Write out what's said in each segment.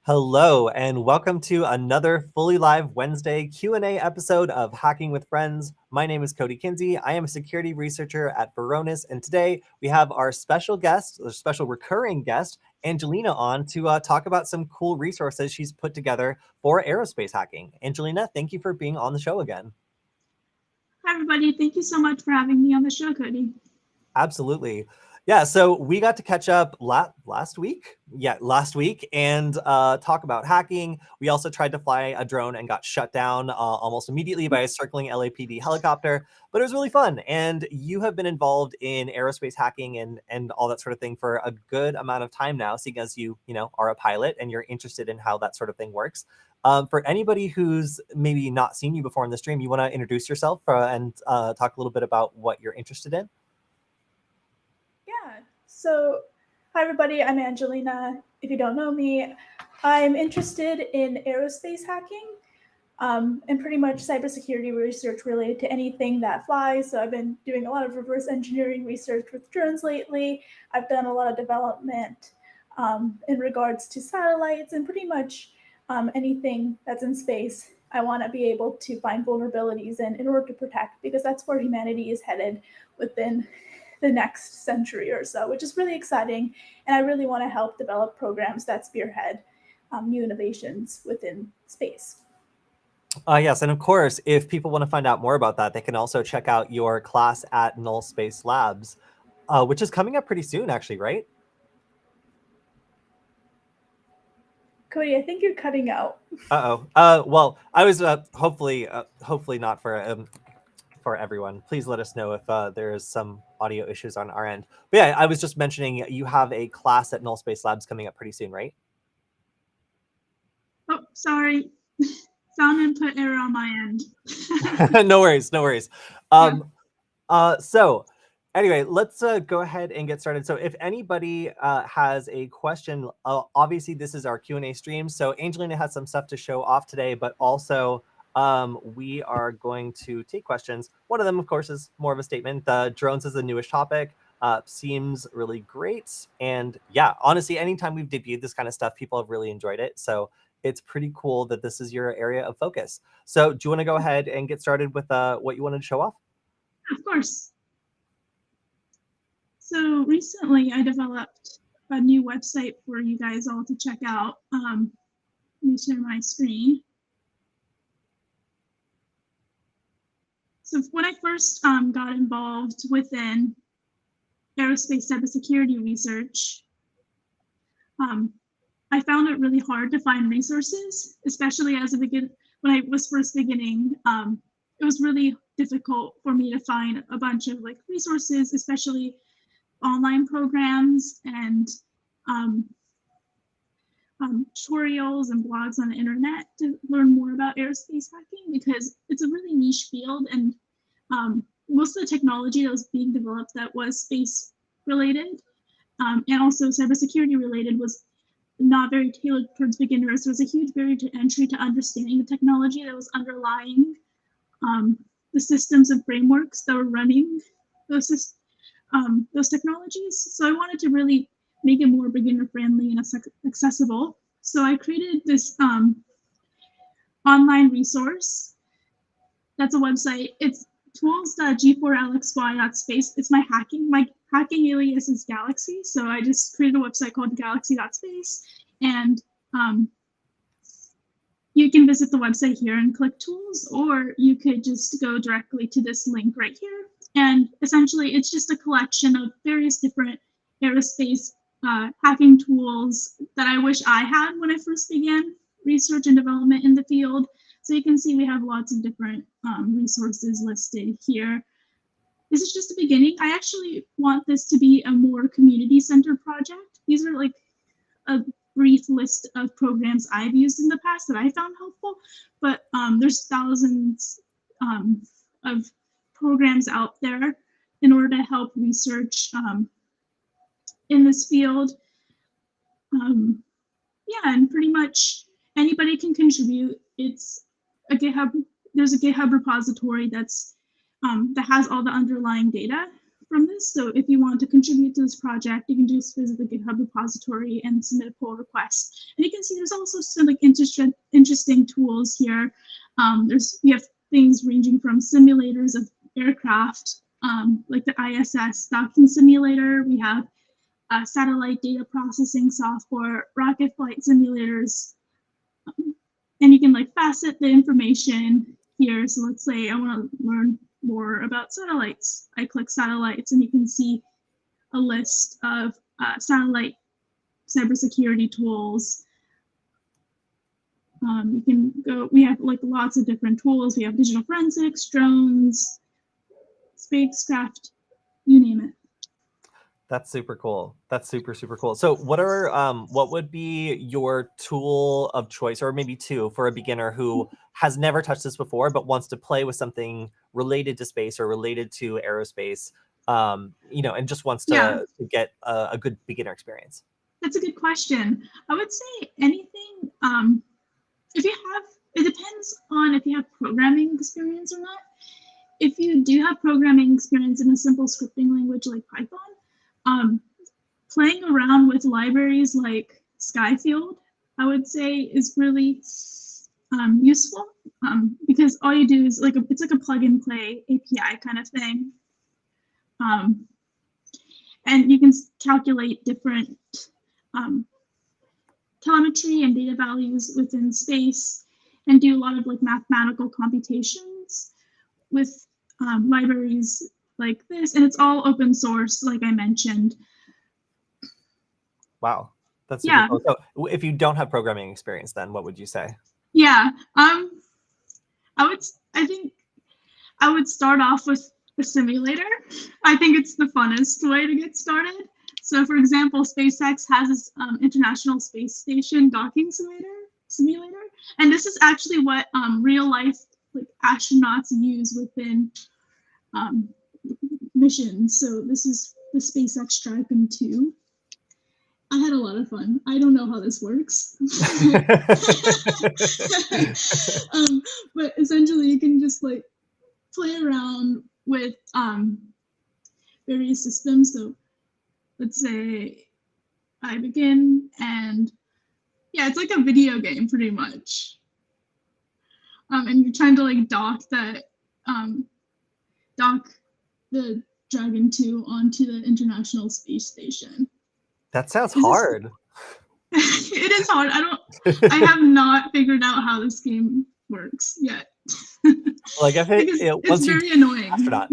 Hello, and welcome to another fully live Wednesday Q&A episode of Hacking with Friends. My name is Kody Kinzie. I am a security researcher at Varonis, and today we have our special guest, our special recurring guest, Angelina, on to talk about some cool resources she's put together for aerospace hacking. Angelina, thank you for being on the show again. Hi, everybody. Thank you so much for having me on the show, Kody. Absolutely. Yeah, so we got to catch up last week. Yeah, last week and talk about hacking. We also tried to fly a drone and got shut down almost immediately by a circling LAPD helicopter, but it was really fun. And you have been involved in aerospace hacking and all that sort of thing for a good amount of time now, seeing as you are a pilot and you're interested in how that sort of thing works. For anybody who's maybe not seen you before in the stream, you want to introduce yourself and talk a little bit about what you're interested in? Yeah. So, hi everybody. I'm Angelina. If you don't know me, I'm interested in aerospace hacking and pretty much cybersecurity research related to anything that flies. So I've been doing a lot of reverse engineering research with drones lately. I've done a lot of development in regards to satellites and pretty much anything that's in space. I want to be able to find vulnerabilities in order to protect, because that's where humanity is headed within the next century or so, which is really exciting. And I really want to help develop programs that spearhead new innovations within space. Yes, and of course, if people want to find out more about that, they can also check out your class at Null Space Labs, which is coming up pretty soon, actually, right? Kody, I think you're cutting out. Uh-oh. Well, I was hopefully not for everyone. Please let us know if there is some audio issues on our end. But yeah, I was just mentioning you have a class at Null Space Labs coming up pretty soon, right? Oh, sorry. Sound input error on my end. No worries, no worries. So anyway, let's go ahead and get started. So if anybody has a question, obviously this is our Q&A stream. So Angelina has some stuff to show off today, but also we are going to take questions. One of them, of course, is more of a statement. Drones is the newest topic. Seems really great. And yeah, honestly, anytime we've debuted this kind of stuff, people have really enjoyed it. So it's pretty cool that this is your area of focus. So do you want to go ahead and get started with what you wanted to show off? Of course. So recently I developed a new website for you guys all to check out. Let me share my screen. So when I first got involved within aerospace cybersecurity research, I found it really hard to find resources, especially when I was first beginning. It was really difficult for me to find a bunch of resources, especially online programs and tutorials and blogs on the internet to learn more about aerospace hacking, because it's a really niche field, and most of the technology that was being developed that was space related and also cybersecurity related was not very tailored towards beginners. There was a huge barrier to entry to understanding the technology that was underlying the systems and frameworks that were running those technologies. So I wanted to really make it more beginner friendly and accessible. So I created this online resource. That's a website. It's tools.g4lxy.space. It's my hacking alias is Galaxy. So I just created a website called galaxy.space, and you can visit the website here and click tools, or you could just go directly to this link right here. And essentially, it's just a collection of various different aerospace hacking tools that I wish I had when I first began research and development in the field. So you can see we have lots of different resources listed here. This is just the beginning. I actually want this to be a more community-centered project. These are a brief list of programs I've used in the past that I found helpful, but there's thousands of programs out there in order to help research in this field. Yeah, and pretty much anybody can contribute. It's a GitHub. There's a GitHub repository that has all the underlying data from this. So if you want to contribute to this project, you can just visit the GitHub repository and submit a pull request. And you can see there's also some like interesting tools here. We have things ranging from simulators of aircraft, like the ISS docking simulator. We have satellite data processing software, rocket flight simulators, and you can like facet the information here. So let's say I want to learn more about satellites. I click satellites, and you can see a list of satellite cybersecurity tools. You can go. We have like lots of different tools. We have digital forensics, drones, spacecraft, you name it. That's super cool. That's super cool. So what would be your tool of choice, or maybe two, for a beginner who has never touched this before but wants to play with something related to space or related to aerospace, and just wants to get a good beginner experience? That's a good question. I would say anything. If you have, it depends on if you have programming experience or not. If you do have programming experience in a simple scripting language like Python, playing around with libraries like Skyfield, I would say, is really useful, because all you do is it's like a plug and play API kind of thing, and you can calculate different telemetry and data values within space, and do a lot of like mathematical computations with libraries like this, and it's all open source, like I mentioned. Wow, that's super cool. So if you don't have programming experience, then what would you say? Yeah, I think I would start off with a simulator. I think it's the funnest way to get started. So for example, SpaceX has this International Space Station docking simulator, and this is actually what real life like astronauts use within missions. So this is the SpaceX Dragon 2. I had a lot of fun. I don't know how this works. But essentially you can just like play around with various systems. So let's say I begin, and yeah, it's like a video game pretty much. And you're trying to like dock the Dragon 2 onto the International Space Station. That sounds hard. It is hard. I have not figured out how this game works yet. Like it's very annoying. Astronaut.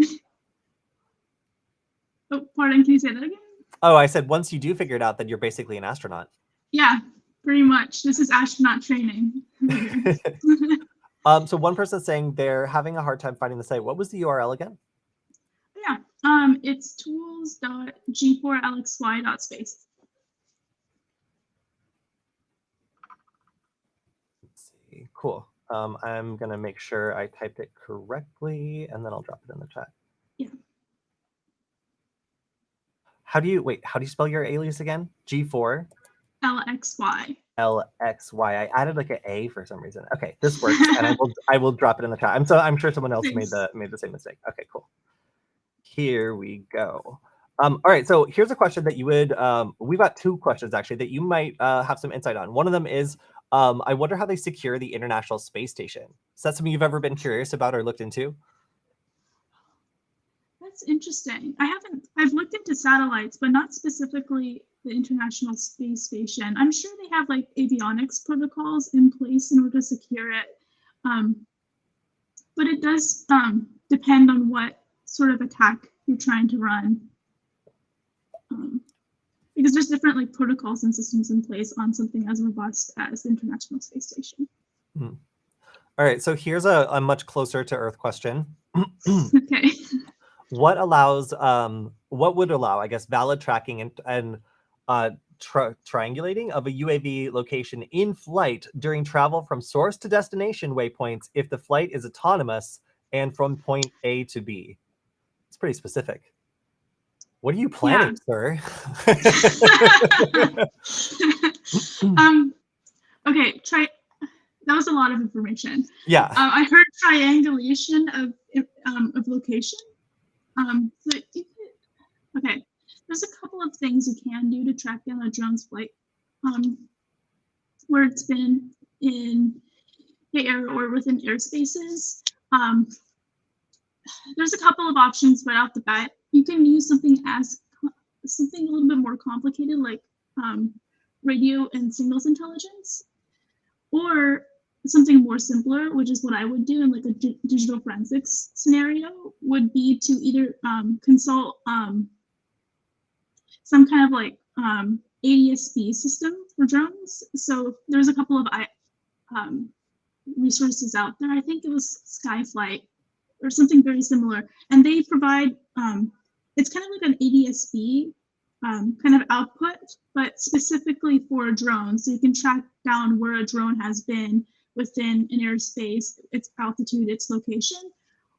Oh, pardon, can you say that again? Oh, I said once you do figure it out, then you're basically an astronaut. Yeah, pretty much. This is astronaut training. So one person's saying they're having a hard time finding the site. What was the URL again? Yeah, it's tools.g4lxy.space. Let's see. Cool. I'm gonna make sure I typed it correctly, and then I'll drop it in the chat. Yeah. How do you spell your alias again? G4 LXY. LXY. I added like an A for some reason. Okay, this works, and I will drop it in the chat. I'm sure someone else made the same mistake. Okay, cool. Here we go. All right, so here's a question that you would. We've got two questions actually that you might have some insight on. One of them is, I wonder how they secure the International Space Station. Is that something you've ever been curious about or looked into? That's interesting. I've looked into satellites, but not specifically the International Space Station. I'm sure they have like avionics protocols in place in order to secure it. But it does depend on what sort of attack you're trying to run. Because there's different like protocols and systems in place on something as robust as the International Space Station. Mm-hmm. All right, so here's a much closer to Earth question. Okay. What would allow, I guess, valid tracking and triangulating of a UAV location in flight during travel from source to destination waypoints if the flight is autonomous and from point A to B? It's pretty specific. What are you planning, sir? Okay, that was a lot of information. Yeah. I heard triangulation of location. So Okay, there's a couple of things you can do to track down a drone's flight, where it's been in the air or within airspaces. There's a couple of options right off the bat. You can use something a little bit more complicated, like radio and signals intelligence, or something more simpler, which is what I would do in like a digital forensics scenario, would be to either consult some kind of like ADSB system for drones. So there's a couple of resources out there. I think it was Skyflight or something very similar, and they provide it's kind of like an ADSB kind of output, but specifically for drones. So you can track down where a drone has been within an airspace, its altitude, its location.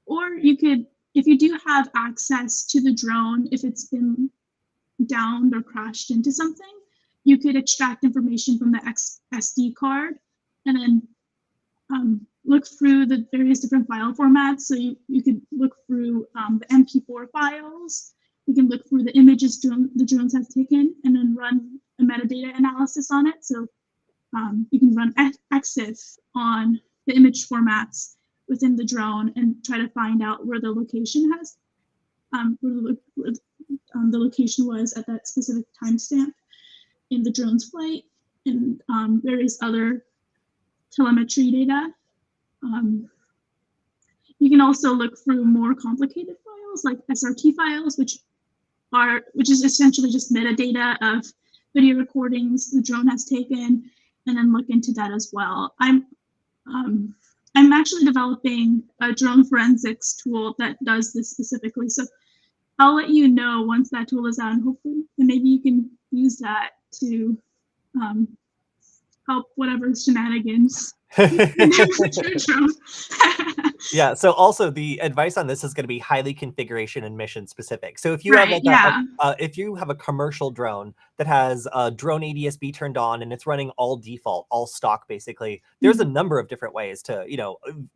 Or you could, if you do have access to the drone, if it's been downed or crashed into something, you could extract information from the SD card and then look through the various different file formats. So you could look through the MP4 files. You can look through the images the drones have taken and then run a metadata analysis on it. So you can run EXIF on the image formats within the drone and try to find out where the location the location was at that specific timestamp in the drone's flight, and various other telemetry data. You can also look through more complicated files like SRT files, which is essentially just metadata of video recordings the drone has taken, and then look into that as well. I'm actually developing a drone forensics tool that does this specifically. So I'll let you know once that tool is out, and hopefully maybe you can use that to help whatever shenanigans. Yeah, so also the advice on this is going to be highly configuration and mission specific. So if you Right, have yeah. if you have a commercial drone that has a drone ADSB turned on and it's running all default, all stock basically, there's a number of different ways to,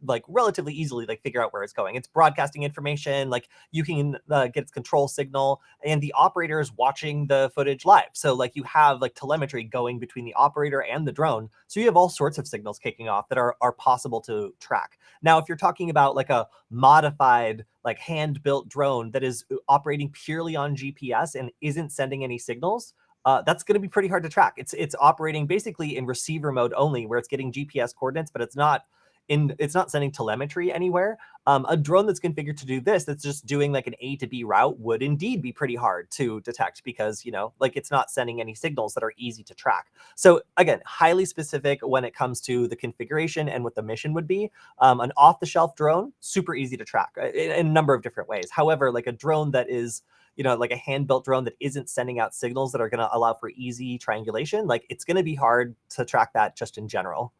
like relatively easily like figure out where it's going. It's broadcasting information, like you can get its control signal, and the operator is watching the footage live. So like you have like telemetry going between the operator and the drone. So you have all sorts of signals kicking off that are possible to track. Now, if you're talking about like a modified, like hand-built drone that is operating purely on GPS and isn't sending any signals, that's going to be pretty hard to track. It's operating basically in receiver mode only, where it's getting GPS coordinates, but it's not sending telemetry anywhere. A drone that's configured to do this, that's just doing like an A to B route, would indeed be pretty hard to detect because, like it's not sending any signals that are easy to track. So again, highly specific when it comes to the configuration and what the mission would be. An off-the-shelf drone, super easy to track in a number of different ways. However, like a drone that is, like a hand-built drone that isn't sending out signals that are going to allow for easy triangulation, like it's going to be hard to track that just in general.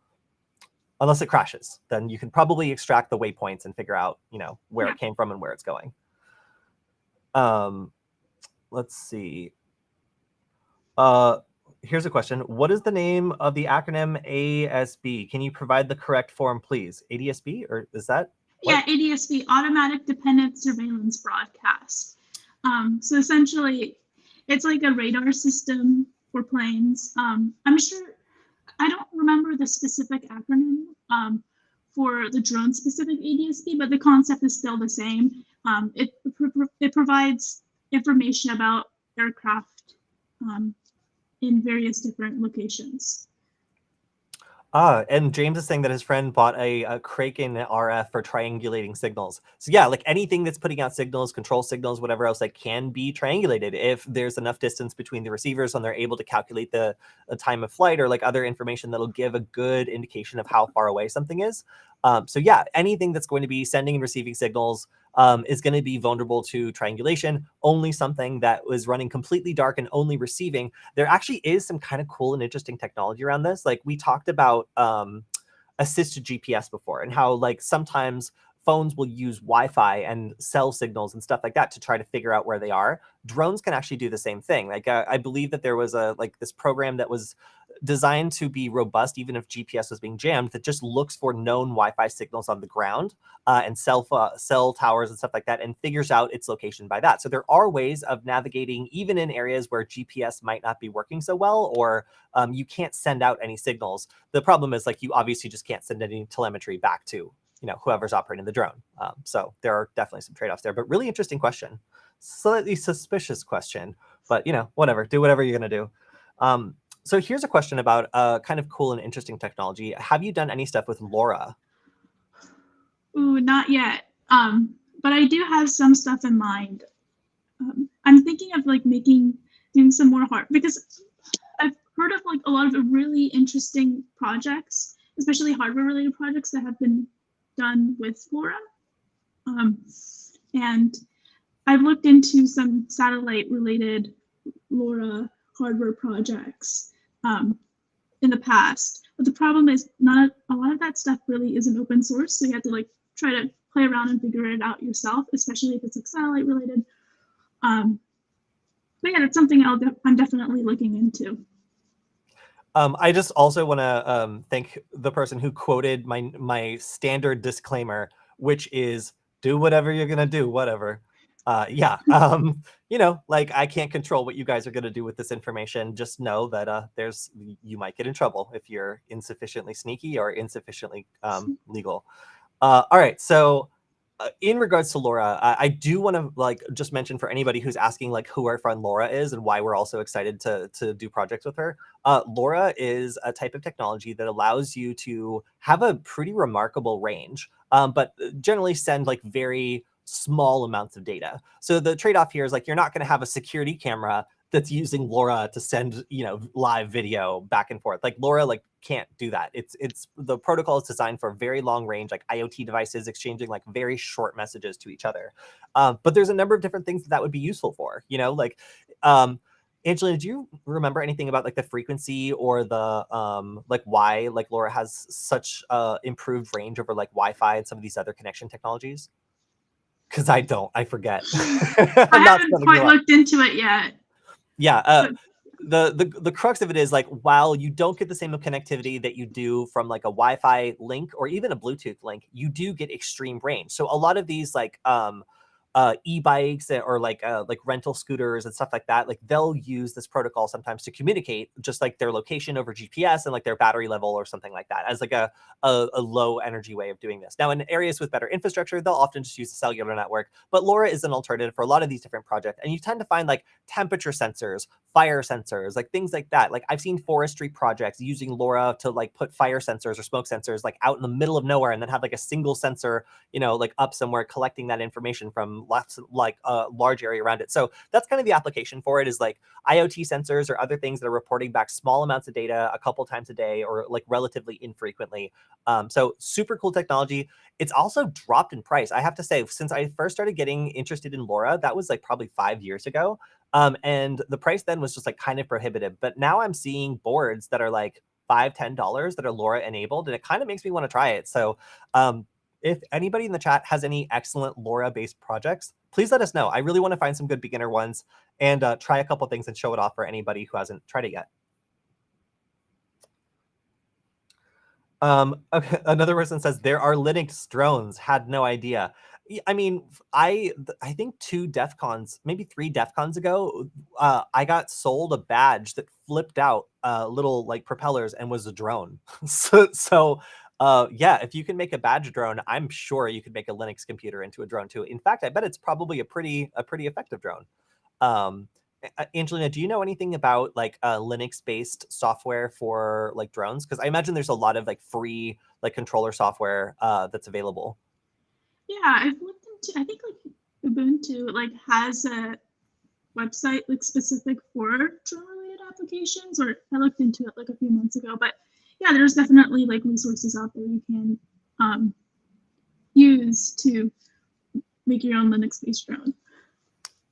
Unless it crashes, then you can probably extract the waypoints and figure out, where it came from and where it's going. Let's see. Here's a question. What is the name of the acronym ASB? Can you provide the correct form, please? ADSB, or is that? What? Yeah, ADSB, Automatic Dependent Surveillance Broadcast. So essentially, it's like a radar system for planes. I'm sure, I don't remember the specific acronym for the drone-specific ADSB, but the concept is still the same. It provides information about aircraft in various different locations. And James is saying that his friend bought a Kraken RF for triangulating signals. So yeah, like anything that's putting out signals, control signals, whatever else, like can be triangulated if there's enough distance between the receivers and they're able to calculate the time of flight or like other information that'll give a good indication of how far away something is. So yeah, anything that's going to be sending and receiving signals is going to be vulnerable to triangulation. Only something that was running completely dark and only receiving. There actually is some kind of cool and interesting technology around this. Like we talked about assisted GPS before, and how like sometimes phones will use Wi-Fi and cell signals and stuff like that to try to figure out where they are. Drones can actually do the same thing. Like I believe that there was this program that was designed to be robust even if GPS was being jammed, that just looks for known Wi-Fi signals on the ground and cell towers and stuff like that, and figures out its location by that. So there are ways of navigating even in areas where GPS might not be working so well, or you can't send out any signals. The problem is, like, you obviously just can't send any telemetry back to whoever's operating the drone. So there are definitely some trade-offs there, but really interesting question. Slightly suspicious question, but whatever, do whatever you're gonna do. So here's a question about kind of cool and interesting technology. Have you done any stuff with LoRa? Ooh, not yet. But I do have some stuff in mind. I'm thinking of like doing some more because I've heard of like a lot of really interesting projects, especially hardware related projects that have been done with LoRa. And I've looked into some satellite related LoRa hardware projects in the past. But the problem is a lot of that stuff really isn't open source. So you have to like try to play around and figure it out yourself, especially if it's like satellite related. But yeah, that's something I'm definitely looking into. I just also want to thank the person who quoted my standard disclaimer, which is do whatever you're gonna do, whatever. Yeah, like I can't control what you guys are gonna do with this information. Just know that you might get in trouble if you're insufficiently sneaky or insufficiently legal. All right, so in regards to LoRa, I do want to just mention for anybody who's asking who our friend Laura is and why we're also excited to do projects with her. LoRa is a type of technology that allows you to have a pretty remarkable range, but generally send very small amounts of data. So the trade-off here is you're not going to have a security camera that's using LoRa to send live video back and forth. LoRa can't do that. It's the protocol is designed for very long range, IoT devices exchanging very short messages to each other. But there's a number of different things that would be useful for. Angelina, do you remember anything about the frequency or the why LoRa has such improved range over Wi-Fi and some of these other connection technologies? Because I don't, I forget. I haven't quite looked into it yet. Yeah, the crux of it is while you don't get the same connectivity that you do from a Wi-Fi link or even a Bluetooth link, you do get extreme range. So a lot of these e-bikes or rental scooters and stuff like that, they'll use this protocol sometimes to communicate just their location over GPS and their battery level or something like that as a low energy way of doing this. Now in areas with better infrastructure, they'll often just use the cellular network, but LoRa is an alternative for a lot of these different projects. And you tend to find temperature sensors, fire sensors, things like that. I've seen forestry projects using LoRa to put fire sensors or smoke sensors out in the middle of nowhere and then have a single sensor, up somewhere collecting that information from lots of a large area around it. So that's kind of the application for it, is IoT sensors or other things that are reporting back small amounts of data a couple times a day or relatively infrequently. So super cool technology. It's also dropped in price. I have to say, since I first started getting interested in LoRa, that was probably 5 years ago. And the price then was just kind of prohibitive. But now I'm seeing boards that are $5-10 that are LoRa enabled, and it kind of makes me want to try it. So if anybody in the chat has any excellent LoRa-based projects, please let us know. I really want to find some good beginner ones and try a couple things and show it off for anybody who hasn't tried it yet. Okay, another person says there are Linux drones. Had no idea. I mean, I think 2 DEF CONs, maybe 3 DEF CONs ago, I got sold a badge that flipped out little propellers and was a drone. so yeah, if you can make a badge drone, I'm sure you could make a Linux computer into a drone too. In fact, I bet it's probably a pretty effective drone. Angelina, do you know anything about Linux-based software for drones? Because I imagine there's a lot of free controller software that's available. Yeah, I've looked into. I think Ubuntu has a website specific for drone-related applications. Or I looked into it a few months ago. But yeah, there's definitely resources out there you can use to make your own Linux-based drone.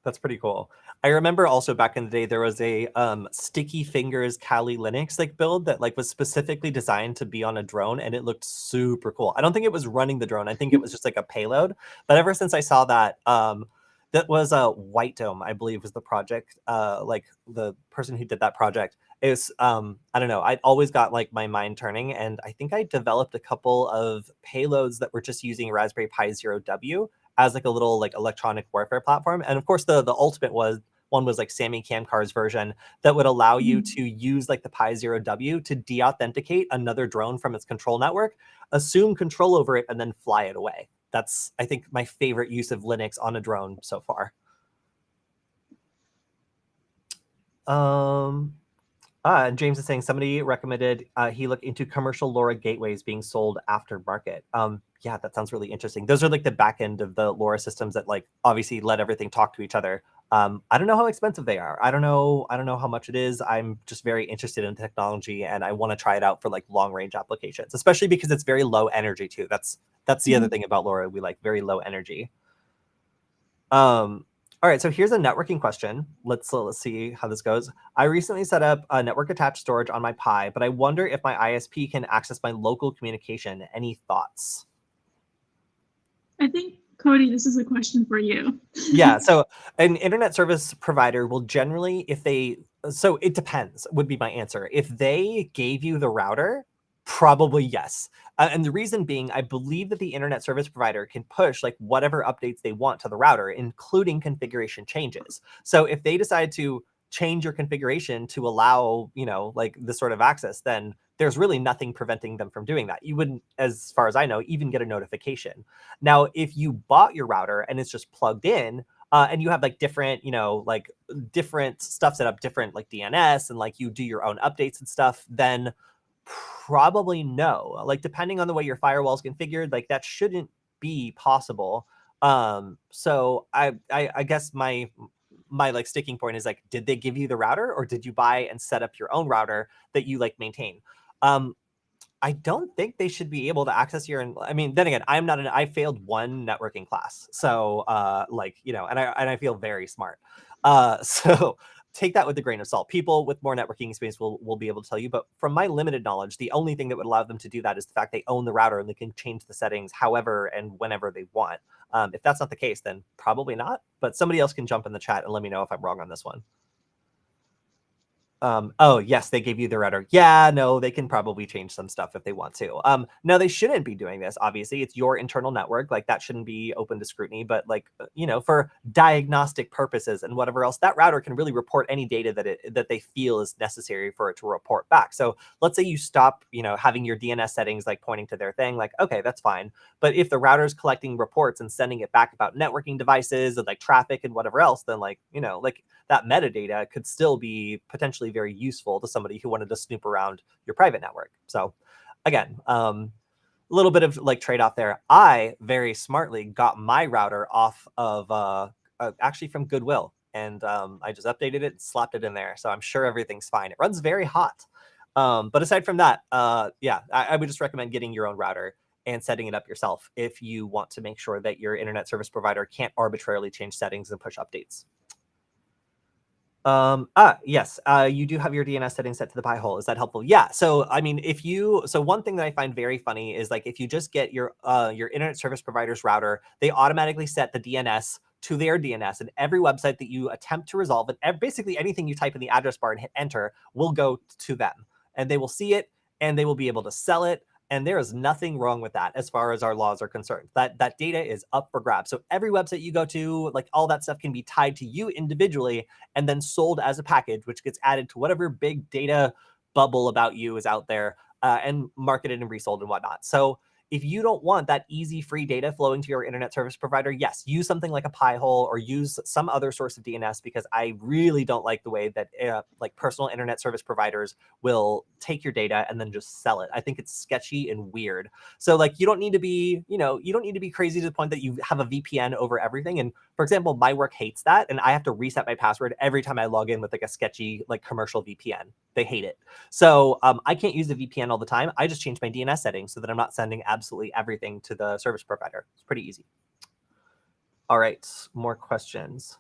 That's pretty cool. I remember also back in the day there was a Sticky Fingers Kali Linux like build that like was specifically designed to be on a drone, and it looked super cool. I don't think it was running the drone. I think it was just like a payload. But ever since I saw that, that was a White Dome, I believe, was the project. Like the person who did that project is I don't know. I always got like my mind turning, and I think I developed a couple of payloads that were just using Raspberry Pi Zero W as like a little like electronic warfare platform. And of course, the ultimate one was like Sammy Kamkar's version that would allow you to use like the Pi Zero W to de-authenticate another drone from its control network, assume control over it, and then fly it away. That's, I think, my favorite use of Linux on a drone so far. And James is saying somebody recommended he look into commercial LoRa gateways being sold aftermarket. Yeah, that sounds really interesting. Those are like the back end of the LoRa systems that like obviously let everything talk to each other. I don't know how expensive they are. I don't know how much it is. I'm just very interested in technology, and I want to try it out for like long range applications, especially because it's very low energy too. That's the other thing about LoRa. We like very low energy. All right, so here's a networking question. Let's see how this goes. I recently set up a network attached storage on my Pi, but I wonder if my ISP can access my local communication. Any thoughts? I think, Kody, this is a question for you. Yeah, so an internet service provider will generally, so it depends, would be my answer. If they gave you the router, probably yes. And the reason being, I believe that the internet service provider can push like whatever updates they want to the router, including configuration changes. So if they decide to change your configuration to allow, like this sort of access, then there's really nothing preventing them from doing that. You wouldn't, as far as I know, even get a notification. Now, if you bought your router and it's just plugged in, and you have like different, like different stuff set up, different like DNS, and like you do your own updates and stuff, then probably no. Like depending on the way your firewall is configured, like that shouldn't be possible. So I guess my like sticking point is like, did they give you the router, or did you buy and set up your own router that you like maintain? I don't think they should be able to access your, I mean, then again, I failed one networking class. So like, and I feel very smart. So take that with a grain of salt. People with more networking experience will be able to tell you, but from my limited knowledge, the only thing that would allow them to do that is the fact they own the router and they can change the settings however and whenever they want. If that's not the case, then probably not, but somebody else can jump in the chat and let me know if I'm wrong on this one. Oh, yes, they gave you the router. Yeah, no, they can probably change some stuff if they want to. No, they shouldn't be doing this. Obviously, it's your internal network. Like that shouldn't be open to scrutiny, but like, for diagnostic purposes and whatever else, that router can really report any data that they feel is necessary for it to report back. So let's say you stop, having your DNS settings like pointing to their thing, like, okay, that's fine. But if the router is collecting reports and sending it back about networking devices and like traffic and whatever else, then like, like that metadata could still be potentially very useful to somebody who wanted to snoop around your private network. So again, a little bit of like trade-off there. I very smartly got my router off of actually from Goodwill, and I just updated it, slapped it in there. So I'm sure everything's fine. It runs very hot. But aside from that, yeah, I would just recommend getting your own router and setting it up yourself if you want to make sure that your internet service provider can't arbitrarily change settings and push updates. Yes, you do have your DNS settings set to the Pi hole. Is that helpful? Yeah. So, I mean, so one thing that I find very funny is like, if you just get your internet service provider's router, they automatically set the DNS to their DNS, and every website that you attempt to resolve, and basically anything you type in the address bar and hit enter will go to them, and they will see it and they will be able to sell it. And there is nothing wrong with that as far as our laws are concerned. That data is up for grabs. So every website you go to, like all that stuff can be tied to you individually and then sold as a package, which gets added to whatever big data bubble about you is out there, and marketed and resold and whatnot. So if you don't want that easy free data flowing to your internet service provider, yes, use something like a Pi hole or use some other source of DNS, because I really don't like the way that like personal internet service providers will take your data and then just sell it. I think it's sketchy and weird. So like, you don't need to be, you don't need to be crazy to the point that you have a VPN over everything. And for example, my work hates that, and I have to reset my password every time I log in with like a sketchy like commercial VPN. They hate it. So I can't use the VPN all the time. I just change my DNS settings so that I'm not sending absolutely everything to the service provider. It's pretty easy. All right, more questions.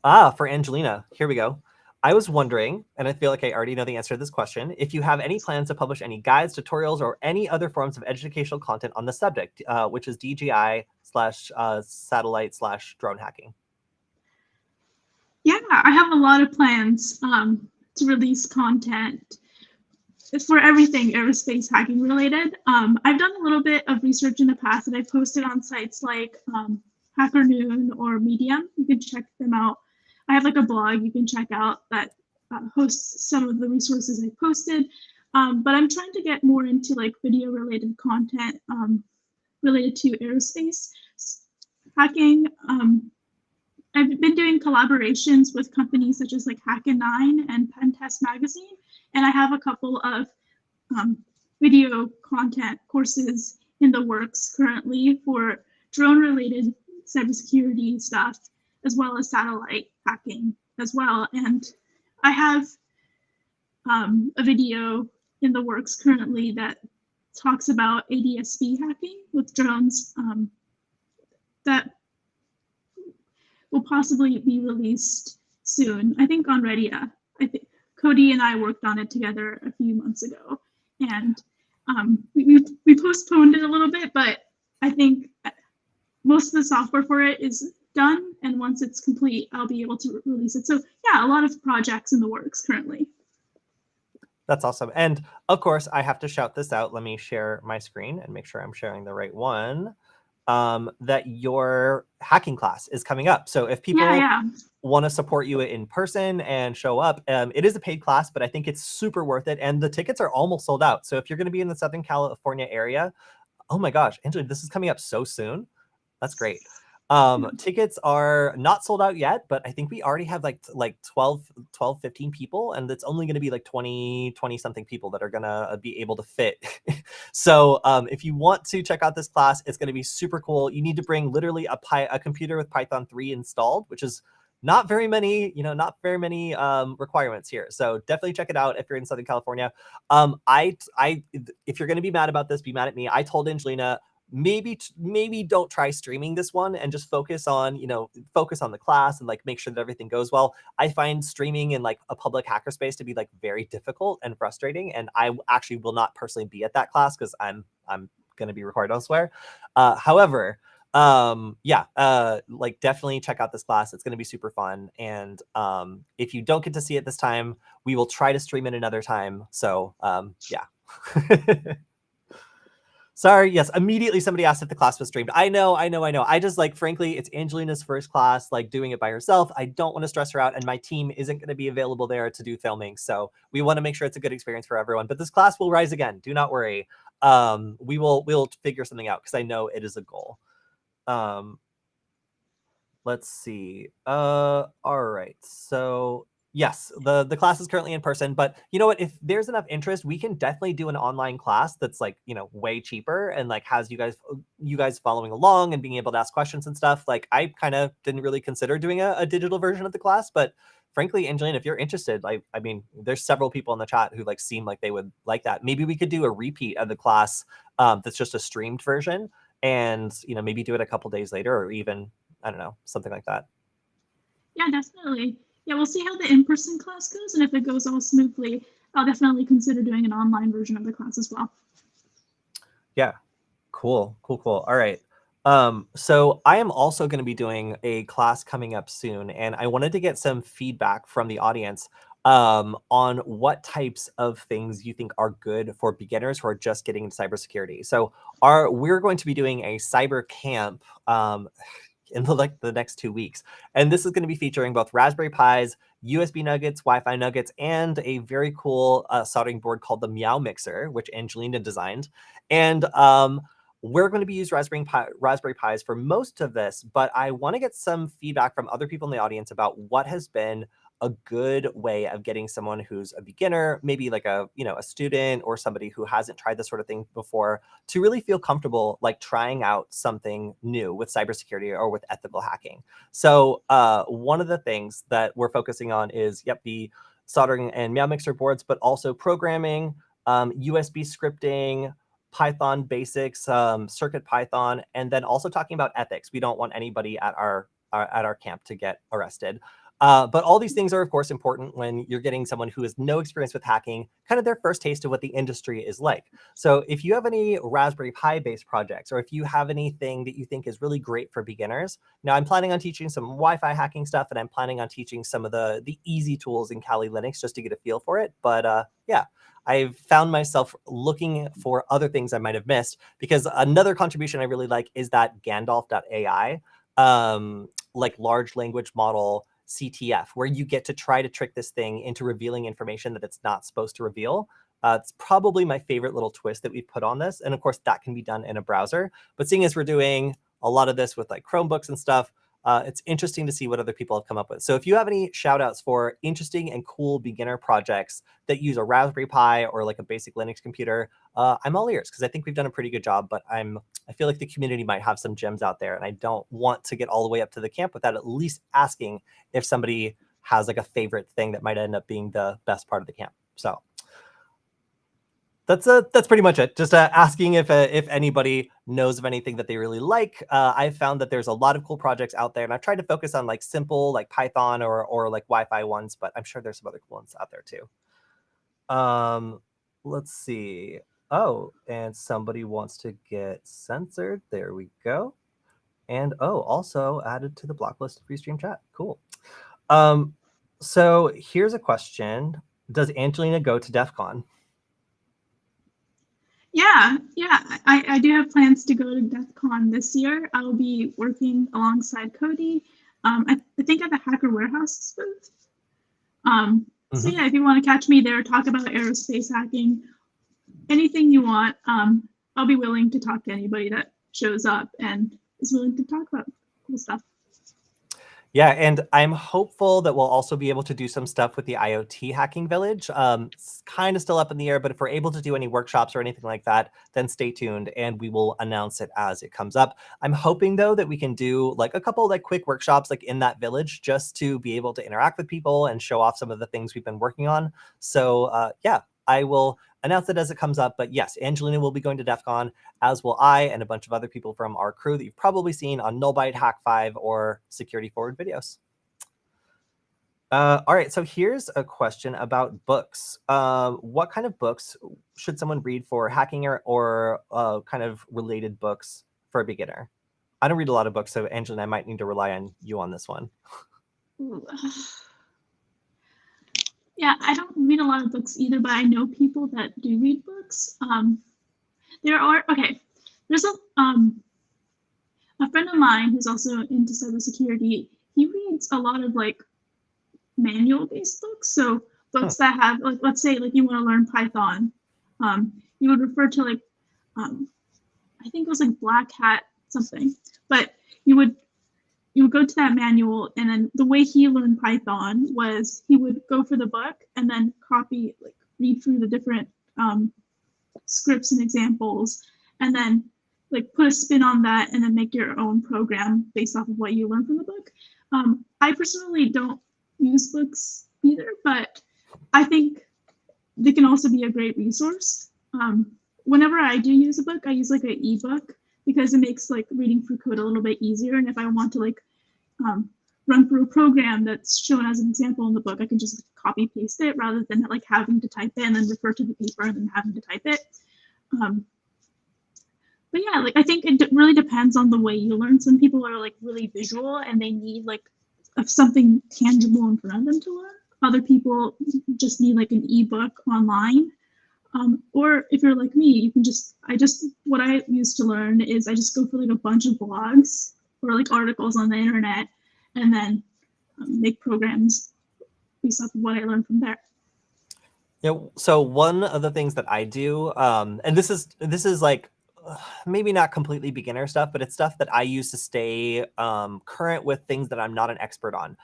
For Angelina, here we go. I was wondering, and I feel like I already know the answer to this question, if you have any plans to publish any guides, tutorials, or any other forms of educational content on the subject, which is DJI / satellite / drone hacking. Yeah, I have a lot of plans to release content for everything aerospace hacking related. I've done a little bit of research in the past that I've posted on sites like HackerNoon or Medium. You can check them out. I have like a blog you can check out that hosts some of the resources I posted. But I'm trying to get more into like video related content related to aerospace hacking. I've been doing collaborations with companies such as like Hack9 and Pentest Magazine, and I have a couple of video content courses in the works currently for drone-related cybersecurity stuff, as well as satellite hacking as well. And I have a video in the works currently that talks about ADSB hacking with drones that will possibly be released soon. I think on Redia. I think Kody and I worked on it together a few months ago, and we postponed it a little bit, but I think most of the software for it is done, and once it's complete, I'll be able to release it. So yeah, a lot of projects in the works currently. That's awesome. And of course, I have to shout this out. Let me share my screen and make sure I'm sharing the right one. That your hacking class is coming up. So if people want to support you in person and show up, it is a paid class, but I think it's super worth it. And the tickets are almost sold out. So if you're going to be in the Southern California area, oh my gosh, Angelina, this is coming up so soon. That's great. Tickets are not sold out yet, but I think we already have like 12, 15 people, and it's only going to be like 20 something people that are going to be able to fit. So if you want to check out this class, it's going to be super cool. You need to bring literally a computer with Python 3 installed, which is not very many, requirements here. So definitely check it out if you're in Southern California. If you're going to be mad about this, be mad at me. I told Angelina, maybe don't try streaming this one and just focus on the class and like make sure that everything goes well. I find streaming in like a public hackerspace to be like very difficult and frustrating, and I actually will not personally be at that class because I'm going to be recorded elsewhere. However, like definitely check out this class. It's going to be super fun, and if you don't get to see it this time, we will try to stream it another time. So yeah. Sorry, yes, immediately somebody asked if the class was streamed. I know. I just like, frankly, it's Angelina's first class, like doing it by herself. I don't want to stress her out, and my team isn't going to be available there to do filming. So we want to make sure it's a good experience for everyone. But this class will rise again. Do not worry. We'll figure something out because I know it is a goal. Let's see. All right. So yes, the class is currently in person, but you know what? If there's enough interest, we can definitely do an online class that's like, way cheaper and like has you guys following along and being able to ask questions and stuff. Like I kind of didn't really consider doing a digital version of the class, but frankly, Angelina, if you're interested, I mean, there's several people in the chat who like seem like they would like that. Maybe we could do a repeat of the class that's just a streamed version, and maybe do it a couple days later, or even, I don't know, something like that. Yeah, definitely. Yeah, we'll see how the in-person class goes, and if it goes all smoothly, I'll definitely consider doing an online version of the class as well. Yeah, cool. All right. So I am also going to be doing a class coming up soon, and I wanted to get some feedback from the audience on what types of things you think are good for beginners who are just getting into cybersecurity. So we're going to be doing a cyber camp in the next 2 weeks. And this is going to be featuring both Raspberry Pis, USB nuggets, Wi-Fi nuggets, and a very cool soldering board called the Meow Mixer, which Angelina designed. And we're going to be using Raspberry Pis for most of this, but I want to get some feedback from other people in the audience about what has been a good way of getting someone who's a beginner, maybe like a student or somebody who hasn't tried this sort of thing before, to really feel comfortable like trying out something new with cybersecurity or with ethical hacking. So one of the things that we're focusing on is the soldering and Meow Mixer boards, but also programming, USB scripting, Python basics, Circuit Python, and then also talking about ethics. We don't want anybody at our camp to get arrested. But all these things are, of course, important when you're getting someone who has no experience with hacking, kind of their first taste of what the industry is like. So if you have any Raspberry Pi based projects, or if you have anything that you think is really great for beginners, now I'm planning on teaching some Wi-Fi hacking stuff, and I'm planning on teaching some of the easy tools in Kali Linux just to get a feel for it. But yeah, I've found myself looking for other things I might have missed, because another contribution I really like is that Gandalf.ai, like large language model CTF, where you get to try to trick this thing into revealing information that it's not supposed to reveal. It's probably my favorite little twist that we've put on this. And of course, that can be done in a browser. But seeing as we're doing a lot of this with like Chromebooks and stuff, it's interesting to see what other people have come up with. So if you have any shout outs for interesting and cool beginner projects that use a Raspberry Pi or like a basic Linux computer, I'm all ears, because I think we've done a pretty good job, but I feel like the community might have some gems out there, and I don't want to get all the way up to the camp without at least asking if somebody has like a favorite thing that might end up being the best part of the camp. So that's pretty much it. Just asking if anybody knows of anything that they really like. I've found that there's a lot of cool projects out there, and I've tried to focus on like simple, like Python or like Wi-Fi ones, but I'm sure there's some other cool ones out there too. Let's see. Oh, and somebody wants to get censored. There we go. And also added to the block list of free stream chat. Cool. So here's a question. Does Angelina go to DEF CON? Yeah, I do have plans to go to DEF CON this year. I'll be working alongside Kody, I think at the Hacker Warehouse booth. So yeah, if you want to catch me there, talk about aerospace hacking, anything you want, I'll be willing to talk to anybody that shows up and is willing to talk about cool stuff. Yeah, and I'm hopeful that we'll also be able to do some stuff with the IoT Hacking Village. It's kind of still up in the air, but if we're able to do any workshops or anything like that, then stay tuned and we will announce it as it comes up. I'm hoping, though, that we can do like a couple like quick workshops like in that village just to be able to interact with people and show off some of the things we've been working on. So yeah, I will announce it as it comes up. But yes, Angelina will be going to DEF CON, as will I and a bunch of other people from our crew that you've probably seen on Nullbyte, Hack5, or Security Forward videos. All right, so here's a question about books. What kind of books should someone read for hacking or kind of related books for a beginner? I don't read a lot of books, so Angelina, I might need to rely on you on this one. Yeah, I don't read a lot of books either, but I know people that do read books. There's a friend of mine who's also into cybersecurity. He reads a lot of like manual-based books. So books that have, like, let's say like you want to learn Python, you would refer to like, I think it was like Black Hat something, but you would go to that manual, and then the way he learned Python was he would go for the book and then read through the different scripts and examples, and then like put a spin on that and then make your own program based off of what you learned from the book. I personally don't use books either, but I think they can also be a great resource. Whenever I do use a book, I use like an ebook because it makes like reading through code a little bit easier. And if I want to like run through a program that's shown as an example in the book, I can just copy paste it rather than like having to type it and then refer to the paper and then having to type it. But yeah, like I think it really depends on the way you learn. Some people are like really visual and they need like something tangible in front of them to learn. Other people just need like an ebook online. Or if you're like me, you can what I used to learn is I just go for like a bunch of blogs or like articles on the internet and then make programs based off of what I learned from there. Yeah, so one of the things that I do, and this is like maybe not completely beginner stuff, but it's stuff that I use to stay current with things that I'm not an expert on.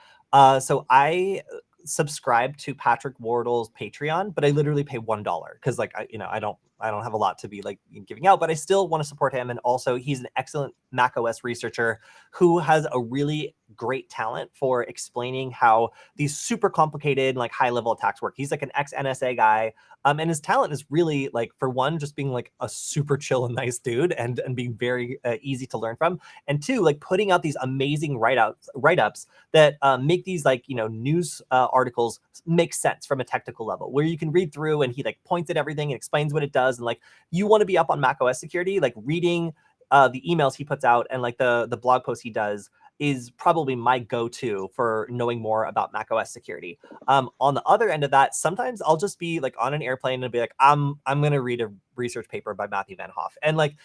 So I subscribe to Patrick Wardle's Patreon, but I literally pay $1 because like I don't I don't have a lot to be like giving out, but I still want to support him. And also he's an excellent macOS researcher who has a really great talent for explaining how these super complicated, like high level attacks work. He's like an ex-NSA guy. And his talent is really like, for one, just being like a super chill and nice dude and being very easy to learn from. And two, like putting out these amazing write-ups that make these like, you know, news articles make sense from a technical level, where you can read through and he like points at everything and explains what it does. And like, you want to be up on macOS security, like reading the emails he puts out and like the blog posts he does is probably my go-to for knowing more about macOS security. On the other end of that, sometimes I'll just be like on an airplane and be like, I'm going to read a research paper by Matthew Van Hoff. And like,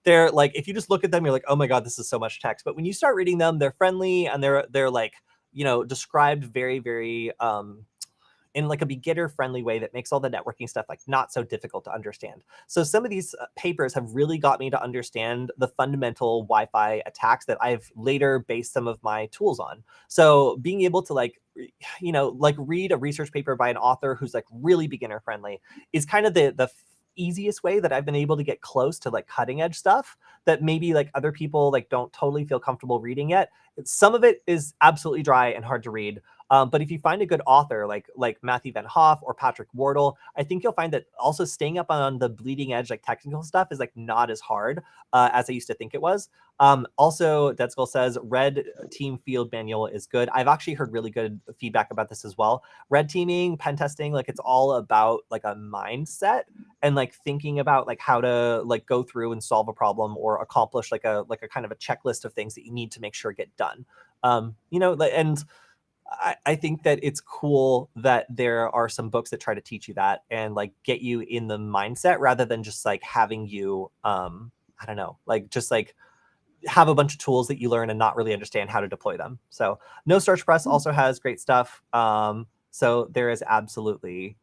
they're like, if you just look at them, you're like, oh my God, this is so much text. But when you start reading them, they're friendly and they're like, you know, described very, very, in like a beginner friendly way that makes all the networking stuff like not so difficult to understand. So some of these papers have really got me to understand the fundamental Wi-Fi attacks that I've later based some of my tools on. So being able to like, you know, like read a research paper by an author who's like really beginner friendly is kind of the easiest way that I've been able to get close to like cutting edge stuff that maybe like other people like don't totally feel comfortable reading yet. Some of it is absolutely dry and hard to read. But if you find a good author like Matthew Van Hoff or Patrick Wardle, I think you'll find that also staying up on the bleeding edge, like technical stuff is like not as hard as I used to think it was. Also, Dead Skull says Red Team Field Manual is good. I've actually heard really good feedback about this as well. Red teaming, pen testing, like it's all about like a mindset and like thinking about like how to like go through and solve a problem or accomplish like a kind of a checklist of things that you need to make sure get done. You know, and I think that it's cool that there are some books that try to teach you that and like get you in the mindset rather than just like having you, I don't know, like just like have a bunch of tools that you learn and not really understand how to deploy them. So No Starch Press also has great stuff. So there is absolutely,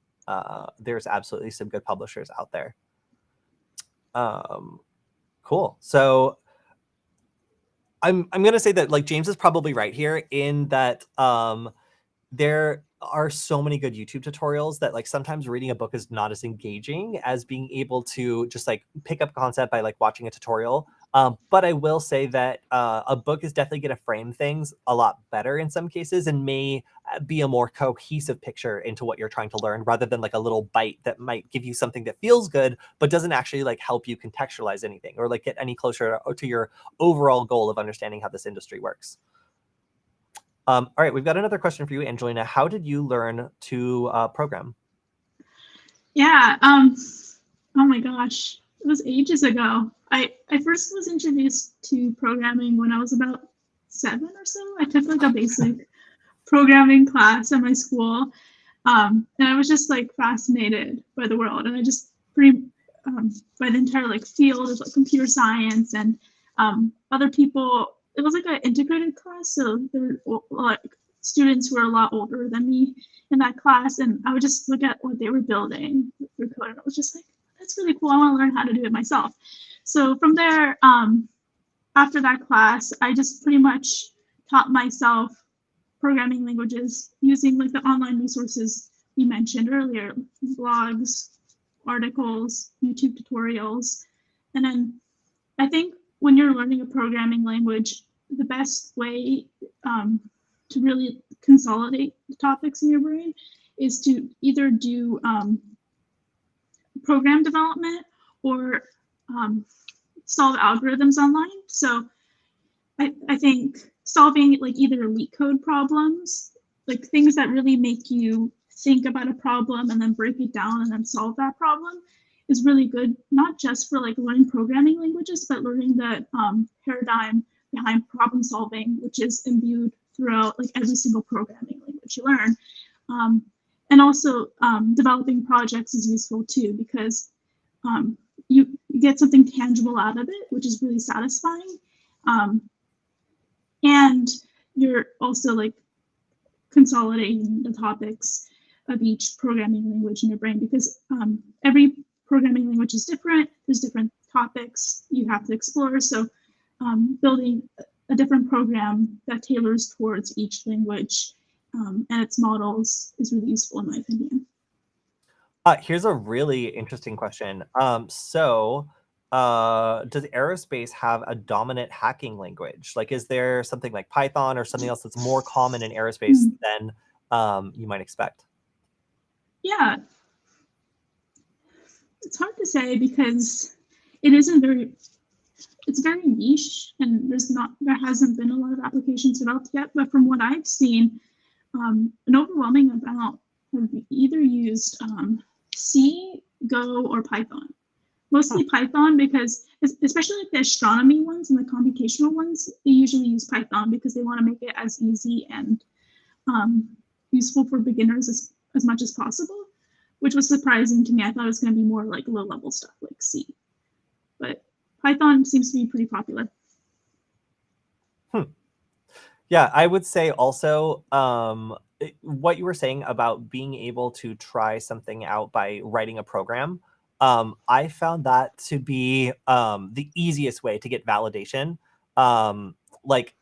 there's absolutely some good publishers out there. Cool. So I'm going to say that like James is probably right here in that there are so many good YouTube tutorials that like sometimes reading a book is not as engaging as being able to just like pick up a concept by like watching a tutorial. But I will say that a book is definitely going to frame things a lot better in some cases and may be a more cohesive picture into what you're trying to learn rather than like a little bite that might give you something that feels good, but doesn't actually like help you contextualize anything or like get any closer to your overall goal of understanding how this industry works. All right, we've got another question for you, Angelina. How did you learn to program? Yeah, oh my gosh, it was ages ago. I first was introduced to programming when I was about 7 or so. I took like a basic programming class at my school, and I was just like fascinated by the world, and I just by the entire like field of like computer science and other people. It was like an integrated class, so there were like students who were a lot older than me in that class, and I would just look at what they were building through code, and I was just like, that's really cool. I want to learn how to do it myself. So from there, after that class, I just pretty much taught myself programming languages using like the online resources we mentioned earlier, blogs, articles, YouTube tutorials, and then I think when you're learning a programming language, the best way to really consolidate the topics in your brain is to either do program development or solve algorithms online. So I think solving like either elite code problems, like things that really make you think about a problem and then break it down and then solve that problem, is really good, not just for like learning programming languages, but learning the paradigm behind problem solving, which is imbued throughout like every single programming language you learn. And also developing projects is useful too, because you get something tangible out of it, which is really satisfying. And you're also like consolidating the topics of each programming language in your brain, because every programming language is different. There's different topics you have to explore. So building a different program that tailors towards each language and its models is really useful in my opinion. Here's a really interesting question. Does aerospace have a dominant hacking language? Like, is there something like Python or something else that's more common in aerospace than you might expect? Yeah, it's hard to say because it isn't very. It's very niche, and there hasn't been a lot of applications developed yet. But from what I've seen, an overwhelming amount have either used C, Go, or Python. Mostly Python because, especially like the astronomy ones and the computational ones, they usually use Python because they want to make it as easy and useful for beginners as much as possible, which was surprising to me. I thought it was going to be more like low-level stuff like C, but Python seems to be pretty popular. Yeah, I would say also what you were saying about being able to try something out by writing a program. I found that to be the easiest way to get validation. Like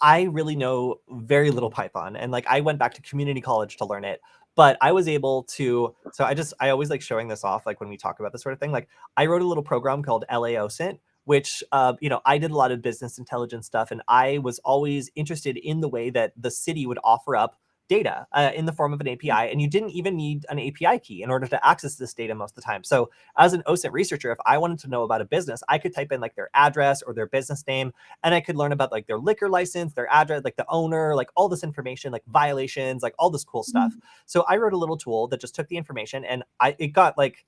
I really know very little Python, and like I went back to community college to learn it, but I was able to. So I always like showing this off, like when we talk about this sort of thing. Like I wrote a little program called LaoScent, which I did a lot of business intelligence stuff, and I was always interested in the way that the city would offer up data in the form of an API, and you didn't even need an API key in order to access this data most of the time. So as an OSINT researcher, if I wanted to know about a business, I could type in like their address or their business name, and I could learn about like their liquor license, their address, like the owner, like all this information, like violations, like all this cool stuff. So I wrote a little tool that just took the information, and it got like,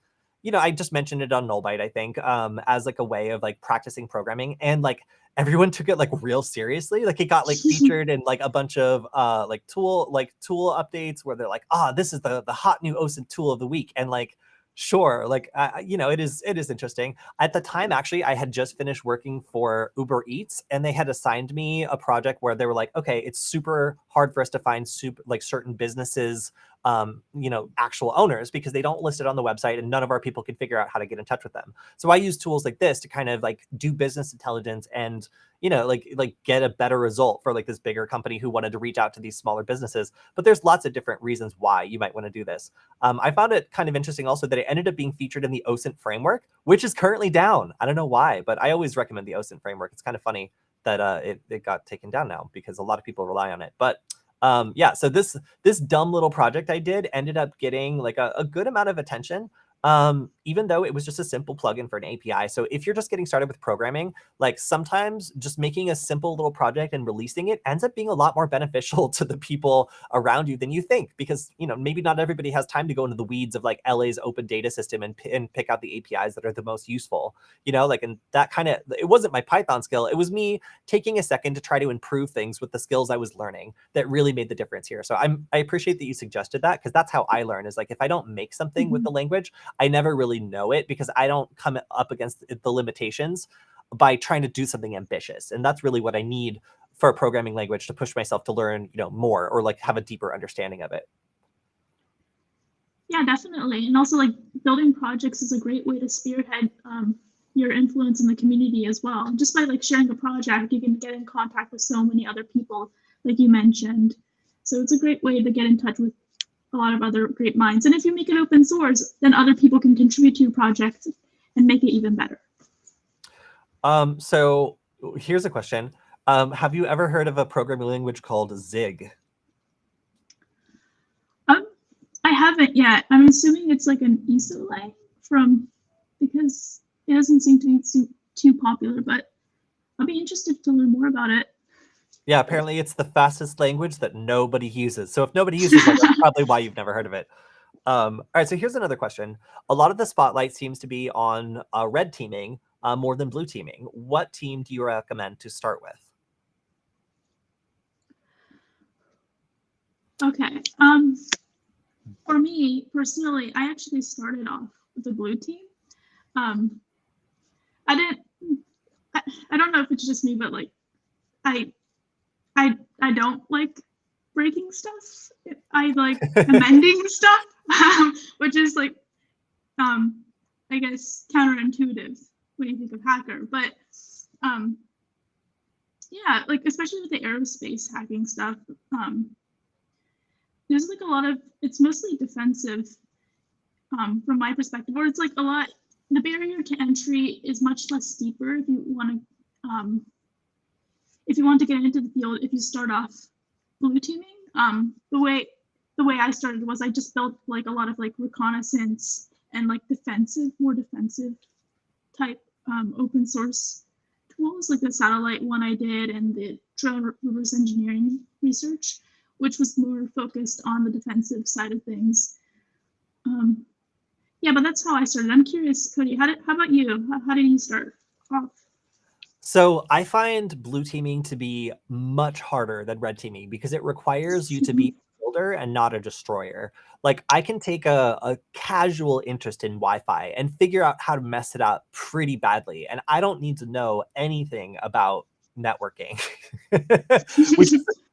I just mentioned it on Nullbyte, I think, as like a way of like practicing programming, and like everyone took it like real seriously. Like it got like featured in like a bunch of like tool updates where they're like, this is the hot new OSINT tool of the week, and like sure, like it is interesting. At the time, actually, I had just finished working for Uber Eats, and they had assigned me a project where they were like, okay, it's super hard for us to find like certain businesses actual owners because they don't list it on the website, and none of our people can figure out how to get in touch with them. So I use tools like this to kind of like do business intelligence and like get a better result for like this bigger company who wanted to reach out to these smaller businesses. But there's lots of different reasons why you might want to do this. I found it kind of interesting also that it ended up being featured in the OSINT framework, which is currently down. I don't know why, but I always recommend the OSINT framework. It's kind of funny that it got taken down now because a lot of people rely on it. But yeah, so this dumb little project I did ended up getting like a good amount of attention, even though it was just a simple plugin for an API. So if you're just getting started with programming, like sometimes just making a simple little project and releasing it ends up being a lot more beneficial to the people around you than you think, because maybe not everybody has time to go into the weeds of like LA's open data system and pick out the APIs that are the most useful. And that kind of, it wasn't my Python skill. It was me taking a second to try to improve things with the skills I was learning that really made the difference here. So I appreciate that you suggested that, because that's how I learn, is like if I don't make something with the language, I never really know it because I don't come up against the limitations by trying to do something ambitious. And that's really what I need for a programming language to push myself to learn, more, or like have a deeper understanding of it. Yeah, definitely. And also like building projects is a great way to spearhead your influence in the community as well. Just by like sharing a project, you can get in contact with so many other people, like you mentioned. So it's a great way to get in touch with a lot of other great minds. And if you make it open source, then other people can contribute to your project and make it even better. So here's a question. Have you ever heard of a programming language called Zig? I haven't yet. I'm assuming it's like an ESOLA because it doesn't seem to be too popular, but I'll be interested to learn more about it. Yeah, apparently it's the fastest language that nobody uses. So if nobody uses it, that's probably why you've never heard of it. All right, so here's another question. A lot of the spotlight seems to be on red teaming more than blue teaming. What team do you recommend to start with? Okay. For me personally, I actually started off with the blue team. I don't know if it's just me, but like I don't like breaking stuff. I like amending stuff, which is like I guess counterintuitive when you think of hacker. But yeah, like especially with the aerospace hacking stuff, there's like a lot of, it's mostly defensive from my perspective, or it's like a lot. The barrier to entry is much less steeper if you want to get into the field. If you start off blue teaming, the way I started was I just built like a lot of like reconnaissance and like more defensive type open source tools, like the satellite one I did and the drone reverse engineering research, which was more focused on the defensive side of things. Yeah, but that's how I started. I'm curious, Kody, how about you? How did you start off? So I find blue teaming to be much harder than red teaming because it requires you to be a builder and not a destroyer. Like I can take a casual interest in Wi-Fi and figure out how to mess it up pretty badly. And I don't need to know anything about networking,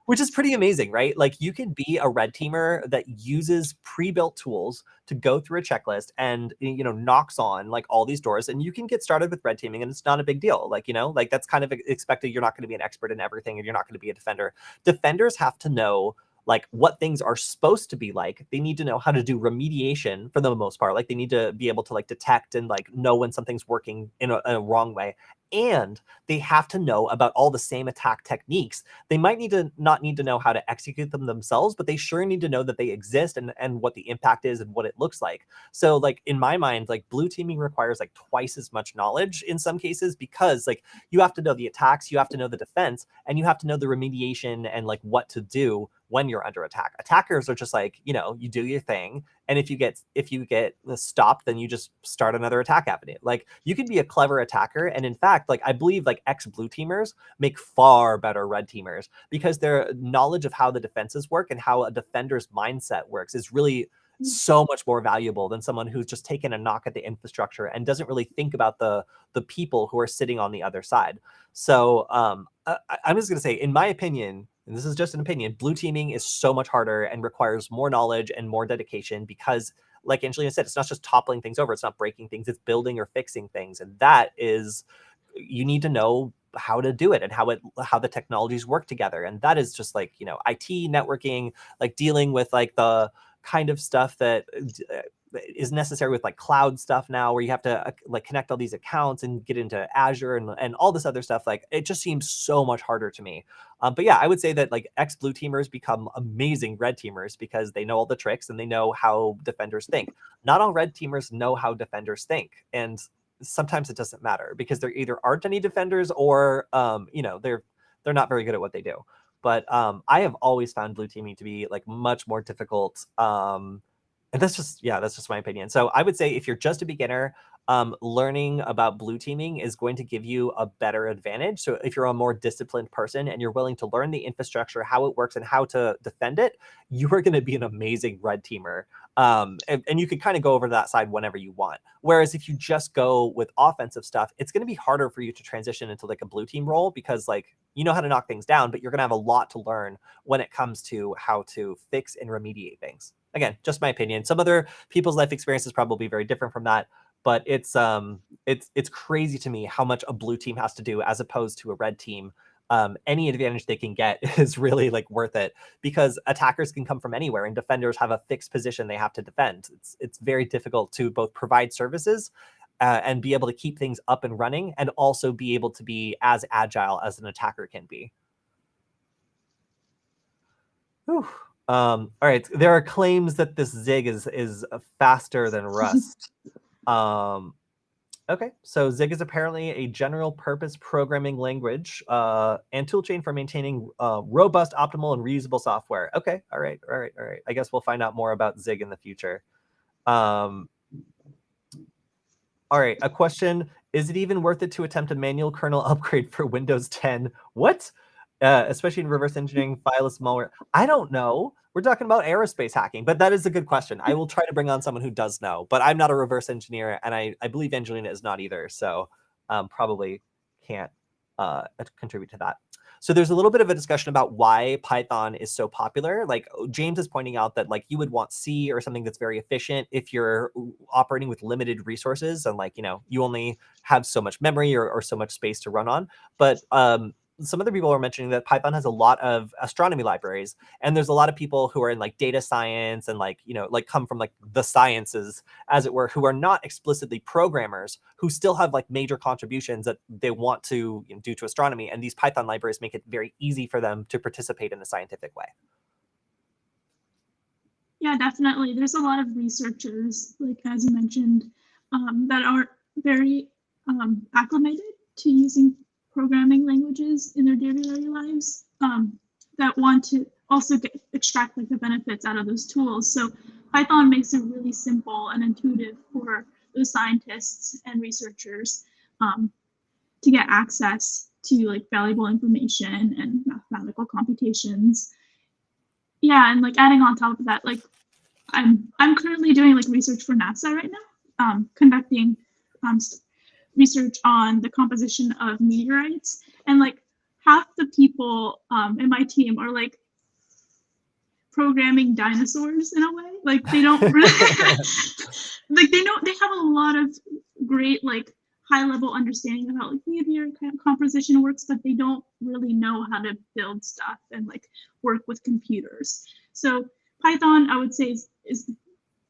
which is pretty amazing, right? Like you can be a red teamer that uses pre-built tools to go through a checklist and, you know, knocks on like all these doors, and you can get started with red teaming and it's not a big deal. Like, you know, like that's kind of expected. You're not going to be an expert in everything and you're not going to be a defender. Defenders have to know like what things are supposed to be like. They need to know how to do remediation for the most part. Like they need to be able to like detect and like know when something's working in a wrong way. And they have to know about all the same attack techniques. They might not need to know how to execute them themselves, but they sure need to know that they exist and what the impact is and what it looks like. So like in my mind, like blue teaming requires like twice as much knowledge in some cases, because like you have to know the attacks, you have to know the defense, and you have to know the remediation and like what to do when you're under attack. Attackers are just like, you know, you do your thing, and if you get stopped, then you just start another attack avenue. Like you can be a clever attacker, and in fact, like I believe like ex-blue teamers make far better red teamers because their knowledge of how the defenses work and how a defender's mindset works is really so much more valuable than someone who's just taken a knock at the infrastructure and doesn't really think about the people who are sitting on the other side. So I'm just going to say, in my opinion, and this is just an opinion, blue teaming is so much harder and requires more knowledge and more dedication because, like Angelina said, it's not just toppling things over, it's not breaking things, it's building or fixing things. And that is, you need to know how to do it and how the technologies work together. And that is just like, you know, IT, networking, like dealing with like the kind of stuff that is necessary with like cloud stuff now, where you have to like connect all these accounts and get into Azure and all this other stuff. Like it just seems so much harder to me. But yeah, I would say that like ex-blue teamers become amazing red teamers because they know all the tricks and they know how defenders think. Not all red teamers know how defenders think, and sometimes it doesn't matter because there either aren't any defenders or you know, they're not very good at what they do. But I have always found blue teaming to be like much more difficult. And that's just my opinion. So I would say if you're just a beginner, learning about blue teaming is going to give you a better advantage. So if you're a more disciplined person and you're willing to learn the infrastructure, how it works and how to defend it, you are going to be an amazing red teamer. And you can kind of go over to that side whenever you want. Whereas if you just go with offensive stuff, it's going to be harder for you to transition into like a blue team role because like you know how to knock things down, but you're going to have a lot to learn when it comes to how to fix and remediate things. Again, just my opinion. Some other people's life experience is probably very different from that, but it's crazy to me how much a blue team has to do as opposed to a red team. Any advantage they can get is really like worth it because attackers can come from anywhere and defenders have a fixed position they have to defend. It's very difficult to both provide services and be able to keep things up and running and also be able to be as agile as an attacker can be. Whew. All right, there are claims that this Zig is faster than Rust. Okay, so Zig is apparently a general purpose programming language and toolchain for maintaining robust, optimal, and reusable software. Okay, all right. I guess we'll find out more about Zig in the future. All right, a question. Is it even worth it to attempt a manual kernel upgrade for Windows 10? What? Especially in reverse engineering, fileless malware. I don't know. We're talking about aerospace hacking, but that is a good question. I will try to bring on someone who does know, but I'm not a reverse engineer, and I believe Angelina is not either, so probably can't contribute to that. So there's a little bit of a discussion about why Python is so popular. Like James is pointing out that like you would want C or something that's very efficient if you're operating with limited resources and like, you know, you only have so much memory or so much space to run on. But some other people are mentioning that Python has a lot of astronomy libraries, and there's a lot of people who are in like data science and like, like come from like the sciences, as it were, who are not explicitly programmers, who still have like major contributions that they want to do to astronomy. And these Python libraries make it very easy for them to participate in a scientific way. Yeah, definitely. There's a lot of researchers, like as you mentioned, that are very acclimated to using programming languages in their daily lives, that want to also extract like the benefits out of those tools. So Python makes it really simple and intuitive for those scientists and researchers to get access to like valuable information and mathematical computations. Yeah, and like adding on top of that, like I'm currently doing like research for NASA right now, conducting research on the composition of meteorites, and like half the people in my team are like programming dinosaurs in a way. Like they don't really like they have a lot of great like high level understanding of how like meteor composition works, but they don't really know how to build stuff and like work with computers. So Python, I would say, is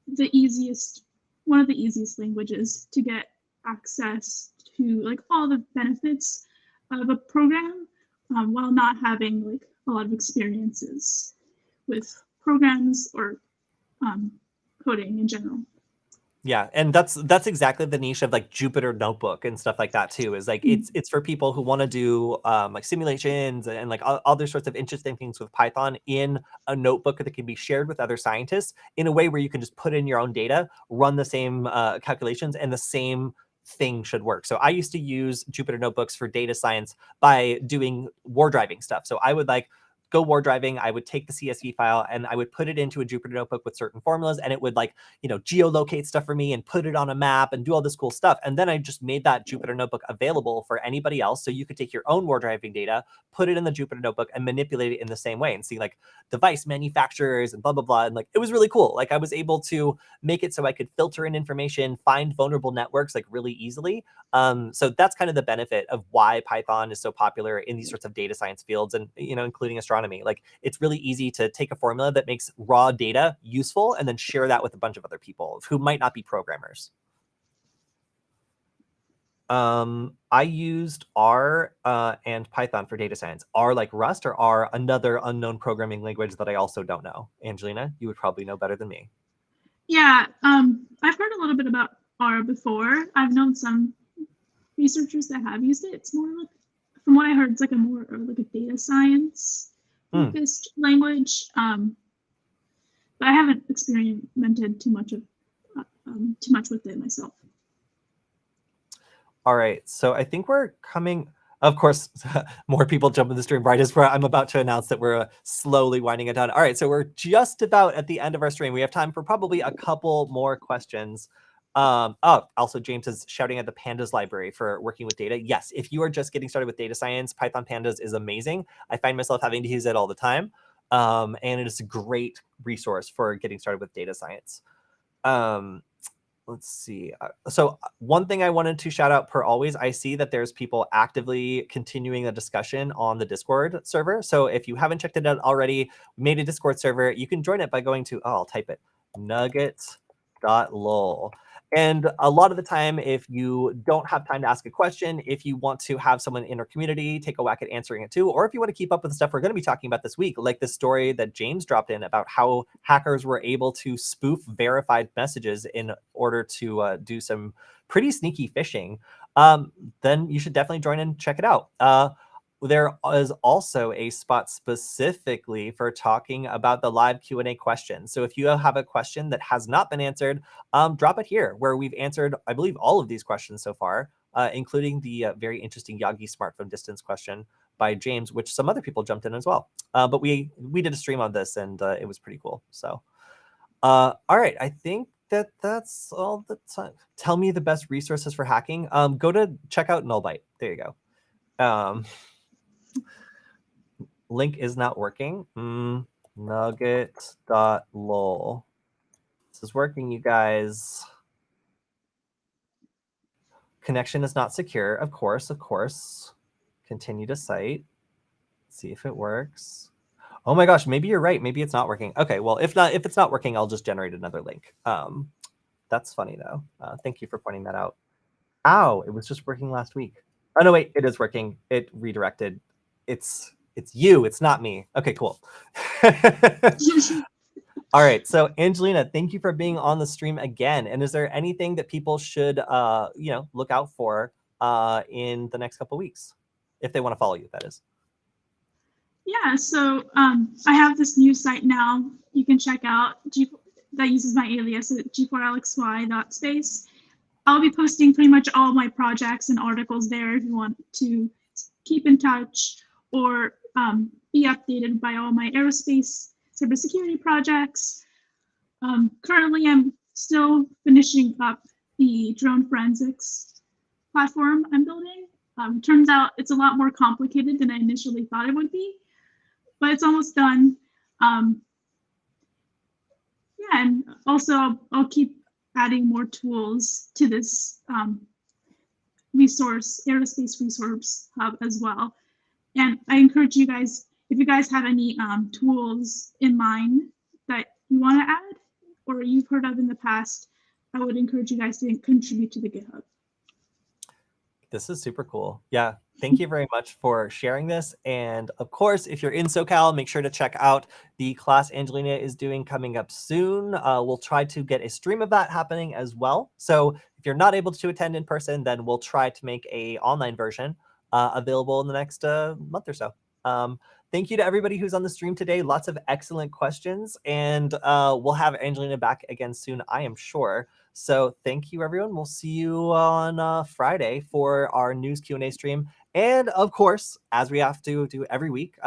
the easiest, one of the easiest languages to get access to like all the benefits of a program, while not having like a lot of experiences with programs or coding in general. Yeah, and that's exactly the niche of like Jupyter Notebook and stuff like that too. Is like it's for people who want to do like simulations and like other sorts of interesting things with Python in a notebook that can be shared with other scientists in a way where you can just put in your own data, run the same calculations, and the same thing should work. So I used to use Jupyter Notebooks for data science by doing war driving stuff. So I would like go war driving, I would take the CSV file and I would put it into a Jupyter Notebook with certain formulas, and it would like, geolocate stuff for me and put it on a map and do all this cool stuff. And then I just made that Jupyter Notebook available for anybody else. So you could take your own war driving data, put it in the Jupyter Notebook and manipulate it in the same way and see like device manufacturers and blah, blah, blah. And like, it was really cool. Like I was able to make it so I could filter in information, find vulnerable networks like really easily. So that's kind of the benefit of why Python is so popular in these sorts of data science fields and, including astronomy. Like it's really easy to take a formula that makes raw data useful and then share that with a bunch of other people who might not be programmers. I used R and Python for data science. R like Rust, or R another unknown programming language that I also don't know? Angelina, you would probably know better than me. Yeah, I've heard a little bit about R before. I've known some researchers that have used it. It's more like, from what I heard, it's like a more like a data science focused language. But I haven't experimented too much with it myself. All right, so I think we're coming. Of course, more people jump in the stream right as I'm about to announce that we're slowly winding it down. All right, so we're just about at the end of our stream. We have time for probably a couple more questions. Also James is shouting at the Pandas library for working with data. Yes, if you are just getting started with data science, Python Pandas is amazing. I find myself having to use it all the time. And it is a great resource for getting started with data science. Let's see. So one thing I wanted to shout out per always, I see that there's people actively continuing the discussion on the Discord server. So if you haven't checked it out already, we made a Discord server. You can join it by going to, I'll type it, nuggets.lol. And a lot of the time, if you don't have time to ask a question, if you want to have someone in our community take a whack at answering it too, or if you want to keep up with the stuff we're going to be talking about this week, like the story that James dropped in about how hackers were able to spoof verified messages in order to do some pretty sneaky phishing, then you should definitely join and check it out. There is also a spot specifically for talking about the live Q&A questions. So if you have a question that has not been answered, drop it here, where we've answered, I believe, all of these questions so far, including the very interesting Yagi smartphone distance question by James, which some other people jumped in as well. But we did a stream on this, and it was pretty cool. So, all right, I think that's all the time. Tell me the best resources for hacking. Go to check out Nullbyte. There you go. Link is not working. Nugget.lol. This is working, you guys. Connection is not secure. Of course. Continue to site. see if it works. Oh my gosh, maybe you're right. Maybe it's not working. Okay, well, if it's not working, I'll just generate another link. That's funny though. Thank you for pointing that out. Ow, it was just working last week. Oh no, wait, it is working. It redirected. It's you, it's not me. Okay, cool. All right, so Angelina, thank you for being on the stream again. And is there anything that people should look out for in the next couple of weeks, if they want to follow you, that is? Yeah, so I have this new site now you can check out that uses my alias at g4lxy.space. I'll be posting pretty much all my projects and articles there if you want to keep in touch or be updated by all my aerospace cybersecurity projects. Currently, I'm still finishing up the drone forensics platform I'm building. Turns out it's a lot more complicated than I initially thought it would be, but it's almost done. Yeah, and also I'll keep adding more tools to this aerospace resource hub as well. And I encourage you guys, if you guys have any tools in mind that you want to add or you've heard of in the past, I would encourage you guys to contribute to the GitHub. This is super cool. Yeah, thank you very much for sharing this. And of course, if you're in SoCal, make sure to check out the class Angelina is doing coming up soon. We'll try to get a stream of that happening as well. So if you're not able to attend in person, then we'll try to make an online version available in the next month or so. Thank you to everybody who's on the stream today. Lots of excellent questions. And we'll have Angelina back again soon, I am sure. So thank you, everyone. We'll see you on Friday for our news Q&A stream. And of course, as we have to do every week,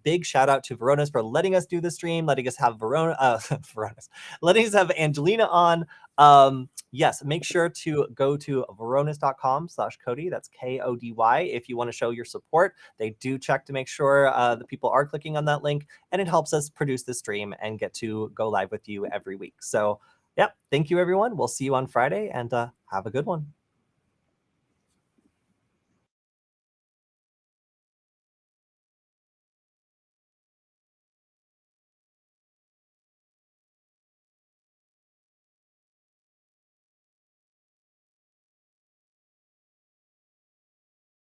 big shout out to Veronis for letting us do the stream, letting us have letting us have Angelina on. Yes, make sure to go to veronis.com/Kody. That's Kody if you want to show your support. They do check to make sure the people are clicking on that link, and it helps us produce the stream and get to go live with you every week. So, yeah, thank you, everyone. We'll see you on Friday, and have a good one.